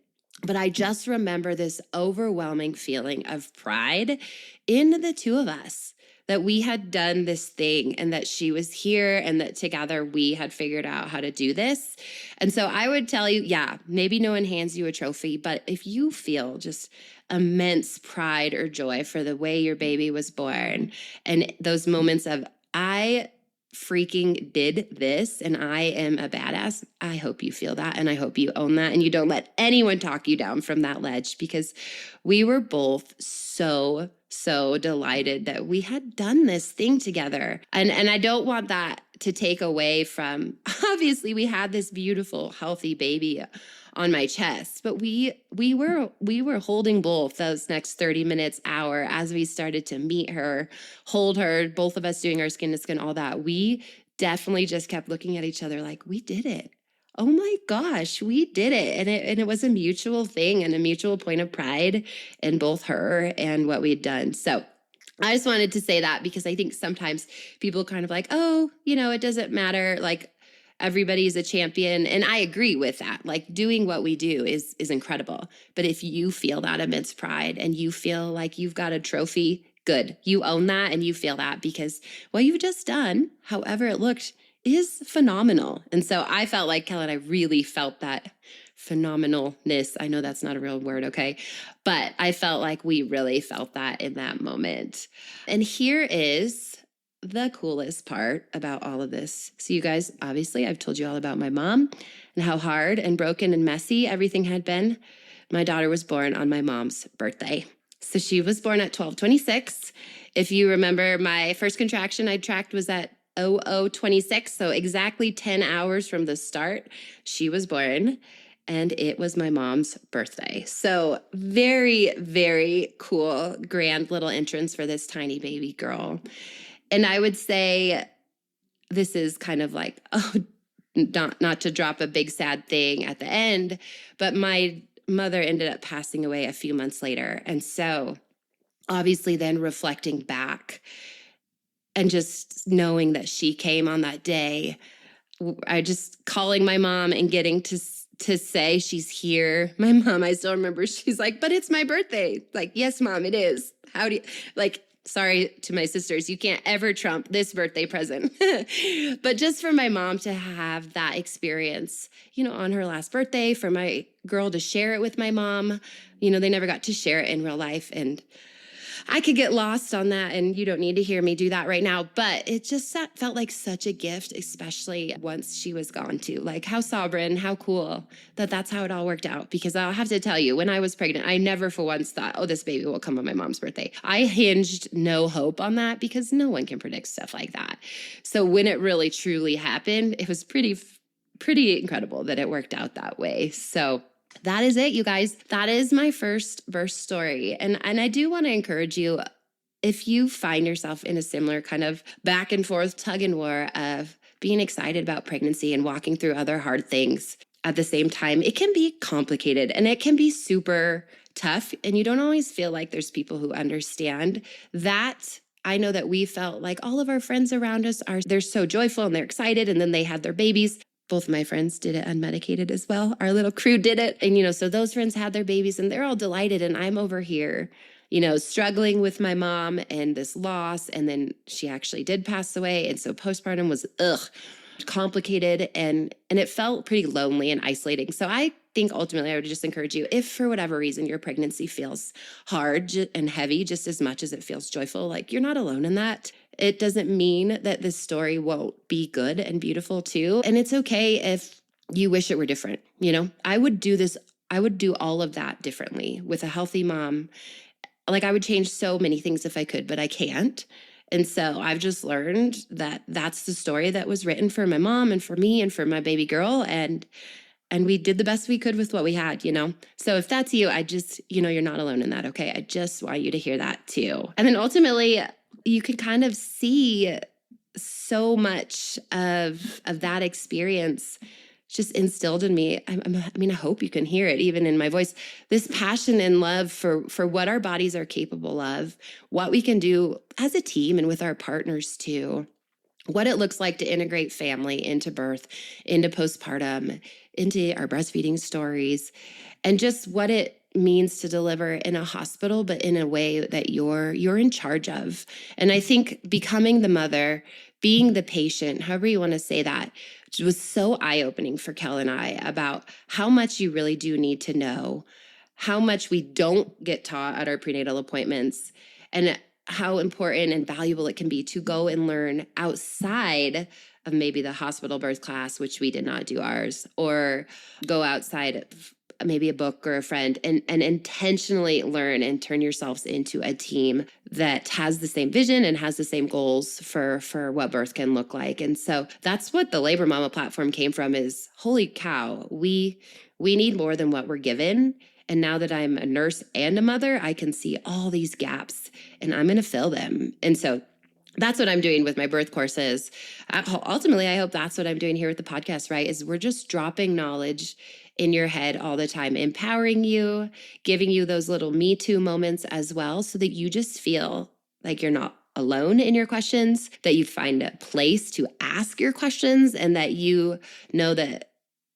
But I just remember this overwhelming feeling of pride in the two of us, that we had done this thing and that she was here and that together we had figured out how to do this. And so I would tell you, yeah, maybe no one hands you a trophy, but if you feel just immense pride or joy for the way your baby was born and those moments of, I freaking did this and I am a badass, I hope you feel that and I hope you own that and you don't let anyone talk you down from that ledge, because we were both so delighted that we had done this thing together. And I don't want that to take away from, obviously we had this beautiful, healthy baby on my chest, but we were holding both those next 30 minutes, hour, as we started to meet her, hold her, both of us doing our skin to skin, all that. We definitely just kept looking at each other like, we did it. Oh my gosh, we did it. And it was a mutual thing and a mutual point of pride in both her and what we'd done. So I just wanted to say that, because I think sometimes people kind of like, oh, it doesn't matter. Like, everybody's a champion. And I agree with that. Like, doing what we do is incredible. But if you feel that immense pride and you feel like you've got a trophy, good. You own that and you feel that, because what you've just done, however it looked, is phenomenal. And so I felt like Kel and I really felt that phenomenalness. I know that's not a real word, okay? But I felt like we really felt that in that moment. And here is the coolest part about all of this. So you guys, obviously, I've told you all about my mom and how hard and broken and messy everything had been. My daughter was born on my mom's birthday. So she was born at 12:26. If you remember, my first contraction I tracked was at 00:26, so exactly 10 hours from the start, she was born, and it was my mom's birthday. So very, very cool, grand little entrance for this tiny baby girl. And I would say this is kind of like, not to drop a big sad thing at the end, but my mother ended up passing away a few months later. And so obviously then reflecting back and just knowing that she came on that day, I just calling my mom and getting to say she's here. My mom, I still remember, she's like, but it's my birthday. Like, yes, Mom, it is. How do you, like, sorry to my sisters, you can't ever trump this birthday present. But just for my mom to have that experience, on her last birthday, for my girl to share it with my mom, they never got to share it in real life. And I could get lost on that, and you don't need to hear me do that right now, but it just felt like such a gift, especially once she was gone too. Like, how sovereign, how cool that that's how it all worked out. Because I'll have to tell you, when I was pregnant, I never for once thought, oh, this baby will come on my mom's birthday. I hinged no hope on that, because no one can predict stuff like that. So when it really truly happened, it was pretty incredible that it worked out that way. So that is it, you guys. That is my first birth story. And I do want to encourage you, if you find yourself in a similar kind of back and forth tug and war of being excited about pregnancy and walking through other hard things at the same time, it can be complicated and it can be super tough. And you don't always feel like there's people who understand that. I know that we felt like all of our friends around us they're so joyful and they're excited, and then they had their babies. Both of my friends did it unmedicated as well. Our little crew did it. And, so those friends had their babies and they're all delighted. And I'm over here, struggling with my mom and this loss. And then she actually did pass away. And so postpartum was, complicated. And it felt pretty lonely and isolating. So I think ultimately I would just encourage you, if for whatever reason your pregnancy feels hard and heavy, just as much as it feels joyful, like, you're not alone in that. It doesn't mean that this story won't be good and beautiful too. And it's okay if you wish it were different. I would do all of that differently with a healthy mom. Like, I would change so many things if I could, but I can't. And so I've just learned that that's the story that was written for my mom and for me and for my baby girl. And we did the best we could with what we had, So if that's you, I just, you're not alone in that, okay? I just want you to hear that too. And then ultimately, you can kind of see so much of that experience just instilled in me. I hope you can hear it even in my voice, this passion and love for what our bodies are capable of, what we can do as a team and with our partners too, what it looks like to integrate family into birth, into postpartum, into our breastfeeding stories, and just what it means to deliver in a hospital, but in a way that you're in charge of. And I think becoming the mother, being the patient, however you want to say that, was so eye-opening for Kel and I about how much you really do need to know, how much we don't get taught at our prenatal appointments, and how important and valuable it can be to go and learn outside of maybe the hospital birth class, which we did not do ours, or go outside of maybe a book or a friend and intentionally learn and turn yourselves into a team that has the same vision and has the same goals for what birth can look like. And so that's what the Labor Mama platform came from, is holy cow, we need more than what we're given. And now that I'm a nurse and a mother, I can see all these gaps and I'm going to fill them. And so that's what I'm doing with my birth courses. Ultimately, I hope that's what I'm doing here with the podcast, right? Is we're just dropping knowledge in your head all the time, empowering you, giving you those little Me Too moments as well, so that you just feel like you're not alone in your questions, that you find a place to ask your questions, and that you know that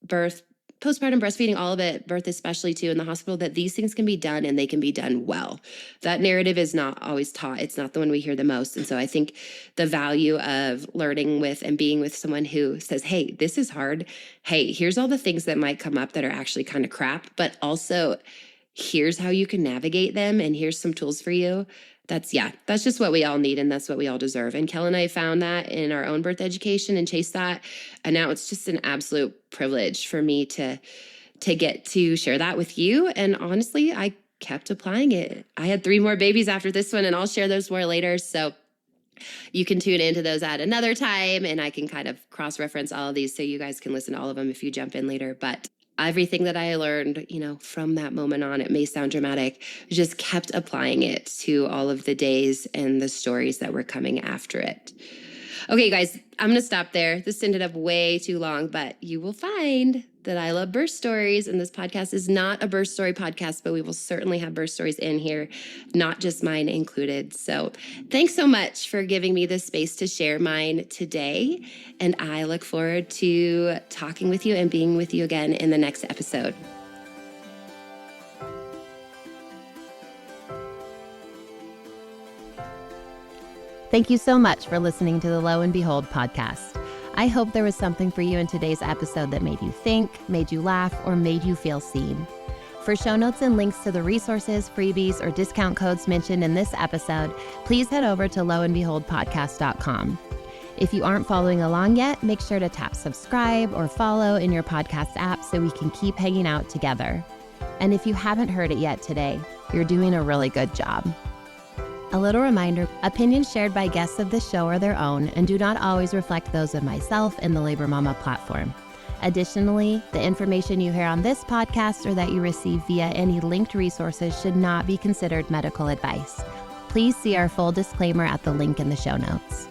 birth, postpartum breastfeeding, all of it, birth especially too in the hospital, that these things can be done and they can be done well. That narrative is not always taught. It's not the one we hear the most. And so I think the value of learning with and being with someone who says, hey, this is hard. Hey, here's all the things that might come up that are actually kind of crap, but also here's how you can navigate them. And here's some tools for you. That's just what we all need, and that's what we all deserve. And Kel and I found that in our own birth education and chased that. And now it's just an absolute privilege for me to get to share that with you. And honestly, I kept applying it. I had 3 more babies after this one, and I'll share those more later. So you can tune into those at another time, and I can kind of cross-reference all of these so you guys can listen to all of them if you jump in later. But everything that I learned, from that moment on, it may sound dramatic, just kept applying it to all of the days and the stories that were coming after it. Okay, guys, I'm going to stop there. This ended up way too long, but you will find that I love birth stories, and this podcast is not a birth story podcast, but we will certainly have birth stories in here, not just mine included. So thanks so much for giving me this space to share mine today, and I look forward to talking with you and being with you again in the next episode. Thank you so much for listening to the Lo and Behold podcast. I hope there was something for you in today's episode that made you think, made you laugh, or made you feel seen. For show notes and links to the resources, freebies, or discount codes mentioned in this episode, please head over to loandbeholdpodcast.com. If you aren't following along yet, make sure to tap subscribe or follow in your podcast app so we can keep hanging out together. And if you haven't heard it yet today, you're doing a really good job. A little reminder, opinions shared by guests of this show are their own and do not always reflect those of myself and the Labor Mama platform. Additionally, the information you hear on this podcast or that you receive via any linked resources should not be considered medical advice. Please see our full disclaimer at the link in the show notes.